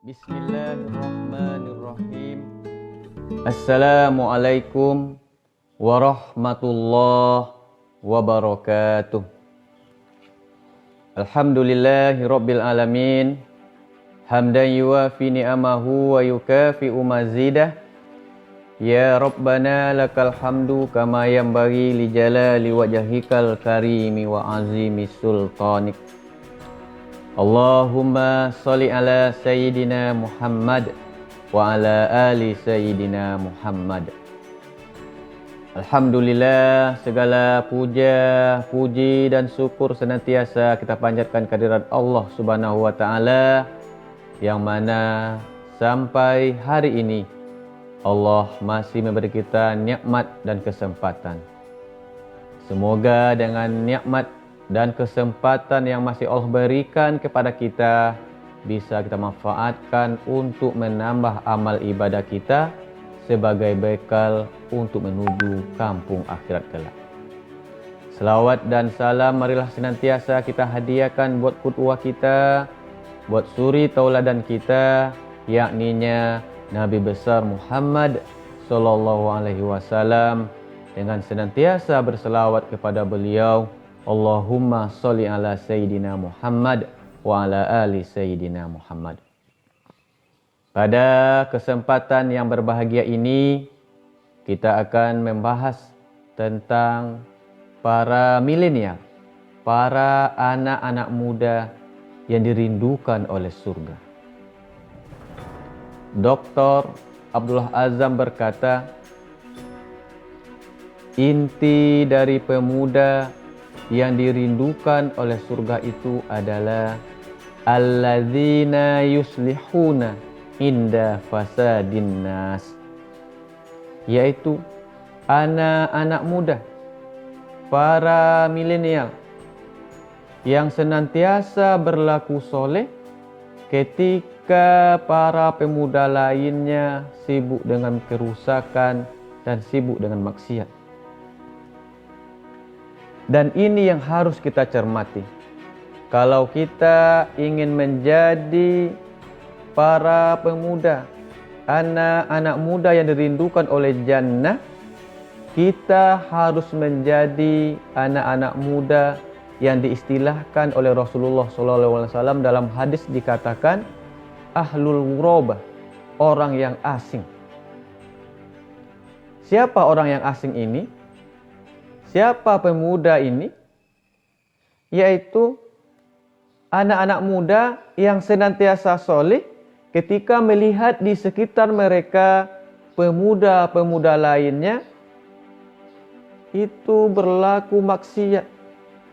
Bismillahirrahmanirrahim. Assalamualaikum warahmatullahi wabarakatuh. Alhamdulillahi rabbil alamin. Hamdan yuwafi ni'amahu wa yukafi'u mazidah. Ya Rabbana lakal hamdu kama yanbaghi li jalali wajhikal karimi wa azimi sultanik. Allahumma sholli ala Sayyidina Muhammad wa ala ali Sayyidina Muhammad. Alhamdulillah, segala puja, puji dan syukur senantiasa kita panjatkan kehadirat Allah Subhanahu wa taala, yang mana sampai hari ini Allah masih memberi kita nikmat dan kesempatan. Semoga dengan nikmat dan kesempatan yang masih Allah berikan kepada kita bisa kita manfaatkan untuk menambah amal ibadah kita sebagai bekal untuk menuju kampung akhirat kelak. Selawat dan salam marilah senantiasa kita hadiahkan buat qudwah kita, buat suri tauladan kita, yakninya Nabi besar Muhammad sallallahu alaihi wasallam, dengan senantiasa berselawat kepada beliau. Allahumma sholli ala Sayyidina Muhammad wa ala ali Sayyidina Muhammad. Pada kesempatan yang berbahagia ini, kita akan membahas tentang para milenial, para anak-anak muda yang dirindukan oleh surga. Dr. Abdullah Azzam berkata, inti dari pemuda yang dirindukan oleh surga itu adalah alladzina yuslihuna inda fasadin nas, yaitu anak-anak muda, para milenial yang senantiasa berlaku soleh ketika para pemuda lainnya sibuk dengan kerusakan dan sibuk dengan maksiat. Dan ini yang harus kita cermati. Kalau kita ingin menjadi para pemuda, anak-anak muda yang dirindukan oleh jannah, kita harus menjadi anak-anak muda yang diistilahkan oleh Rasulullah SAW dalam hadis dikatakan ahlul ghurabah, orang yang asing. Siapa orang yang asing ini? Siapa pemuda ini? Yaitu anak-anak muda yang senantiasa soleh ketika melihat di sekitar mereka pemuda-pemuda lainnya itu berlaku maksiat,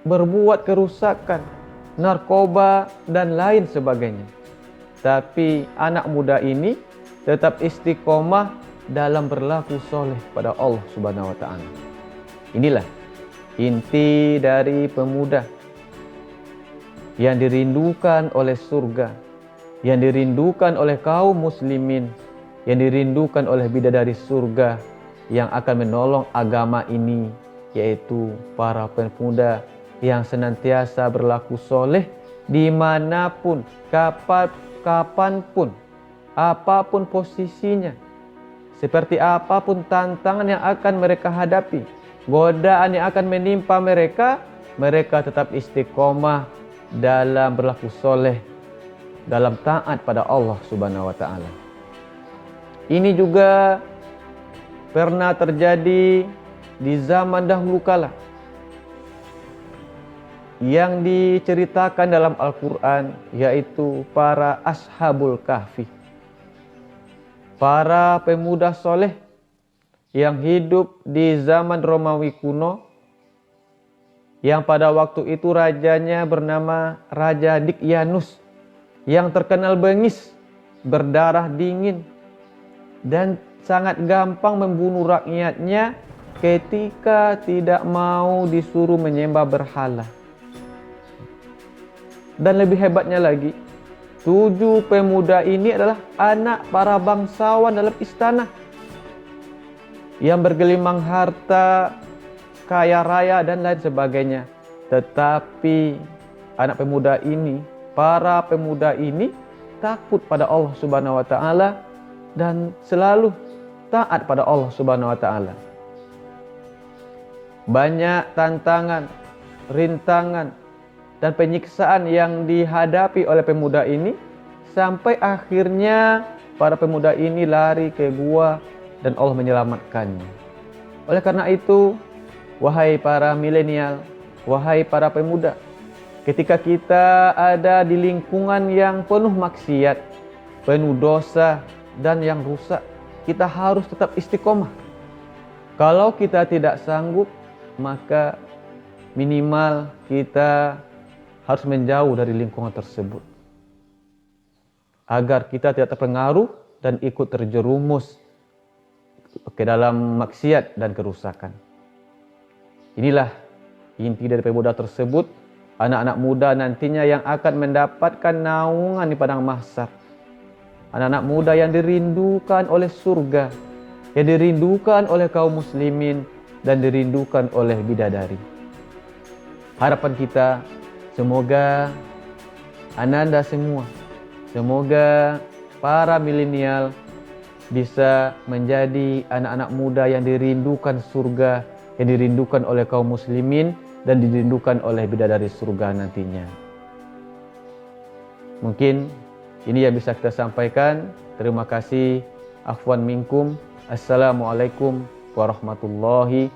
berbuat kerusakan, narkoba dan lain sebagainya. Tapi anak muda ini tetap istiqomah dalam berlaku soleh pada Allah Subhanahu wa taala. Inilah inti dari pemuda yang dirindukan oleh surga, yang dirindukan oleh kaum muslimin, yang dirindukan oleh bidadari surga yang akan menolong agama ini, yaitu para pemuda yang senantiasa berlaku soleh dimanapun, kapanpun, apapun posisinya, seperti apapun tantangan yang akan mereka hadapi, godaan yang akan menimpa mereka, mereka tetap istiqomah dalam berlaku soleh, dalam taat pada Allah Subhanahu wa taala. Ini juga pernah terjadi di zaman dahulu kala, yang diceritakan dalam Al-Quran, yaitu para ashabul kahfi, para pemuda soleh yang hidup di zaman Romawi kuno, yang pada waktu itu rajanya bernama Raja Dikyanus, yang terkenal bengis, berdarah dingin, dan sangat gampang membunuh rakyatnya ketika tidak mau disuruh menyembah berhala. Dan lebih hebatnya lagi, 7 pemuda ini adalah anak para bangsawan dalam istana yang bergelimang harta, kaya raya dan lain sebagainya. Tetapi anak pemuda ini, para pemuda ini takut pada Allah Subhanahu wa taala dan selalu taat pada Allah Subhanahu wa taala. Banyak tantangan, rintangan, dan penyiksaan yang dihadapi oleh pemuda ini sampai akhirnya para pemuda ini lari ke gua dan Allah menyelamatkannya. Oleh karena itu, wahai para milenial, wahai para pemuda, ketika kita ada di lingkungan yang penuh maksiat, penuh dosa, dan yang rusak, kita harus tetap istiqomah. Kalau kita tidak sanggup, maka minimal kita harus menjauh dari lingkungan tersebut, agar kita tidak terpengaruh dan ikut terjerumus ke dalam maksiat dan kerusakan. Inilah inti dari pemuda tersebut, anak-anak muda nantinya yang akan mendapatkan naungan di padang mahsyar. Anak-anak muda yang dirindukan oleh surga, yang dirindukan oleh kaum muslimin, dan dirindukan oleh bidadari. Harapan kita, semoga ananda semua, semoga para milenial bisa menjadi anak-anak muda yang dirindukan surga, yang dirindukan oleh kaum muslimin, dan dirindukan oleh bidadari surga nantinya. Mungkin ini yang bisa kita sampaikan. Terima kasih. Afwan minkum. Assalamualaikum warahmatullahi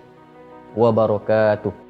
wabarakatuh.